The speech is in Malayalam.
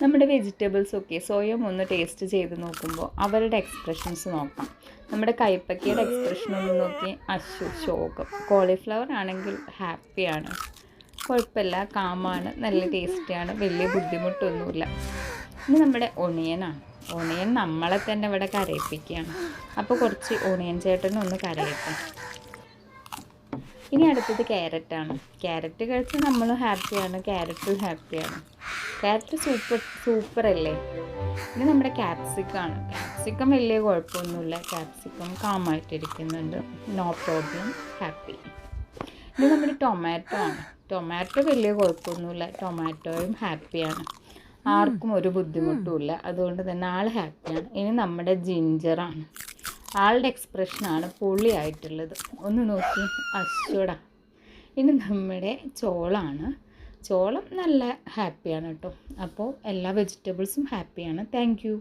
നമ്മുടെ വെജിറ്റബിൾസൊക്കെ സ്വയം ഒന്ന് ടേസ്റ്റ് ചെയ്ത് നോക്കുമ്പോൾ അവരുടെ എക്സ്പ്രഷൻസ് നോക്കാം. നമ്മുടെ കൈപ്പക്കയുടെ എക്സ്പ്രഷൻ ഒന്ന് നോക്കി, ശോകം. കോളിഫ്ലവർ ആണെങ്കിൽ ഹാപ്പിയാണ്, കുഴപ്പമില്ല, കാമാണ്, നല്ല ടേസ്റ്റിയാണ്, വലിയ ബുദ്ധിമുട്ടൊന്നുമില്ല. ഇനി നമ്മുടെ ഒണിയനാണ്. ഒണിയൻ നമ്മളെ തന്നെ ഇവിടെ കരയിപ്പിക്കുകയാണ്. അപ്പോൾ കുറച്ച് ഒണിയൻ ചേട്ടനും ഒന്ന് കരയട്ടെ. ഇനി അടുത്തത് ക്യാരറ്റാണ്. ക്യാരറ്റ് കഴിച്ച് നമ്മൾ ഹാപ്പിയാണ്, ക്യാരറ്റും ഹാപ്പിയാണ്. ക്യാരറ്റ് സൂപ്പർ അല്ലേ. ഇനി നമ്മുടെ ക്യാപ്സിക്കാണ്. ക്യാപ്സിക്കം വലിയ കുഴപ്പമൊന്നുമില്ല, ക്യാപ്സിക്കം കാമായിട്ടിരിക്കുന്നുണ്ട്, നോ പ്രോബ്ലം, ഹാപ്പി. ഇനി നമ്മുടെ ടൊമാറ്റോ ആണ്. ടൊമാറ്റോ വലിയ കുഴപ്പമൊന്നുമില്ല, ടൊമാറ്റോയും ഹാപ്പിയാണ്, ആർക്കും ഒരു ബുദ്ധിമുട്ടുമില്ല, അതുകൊണ്ട് തന്നെ ആൾ ഹാപ്പിയാണ്. ഇനി നമ്മുടെ ജിഞ്ചറാണ്. ആളുടെ എക്സ്പ്രഷനാണ് പൊളിയായിട്ടുള്ളത്, ഒന്ന് നോക്കി, അശ്വടാ. ഇനി നമ്മുടെ ചോളാണ്. ചോളം നല്ല ഹാപ്പിയാണ് കേട്ടോ. അപ്പോൾ എല്ലാ വെജിറ്റബിൾസും ഹാപ്പിയാണ്. Thank you.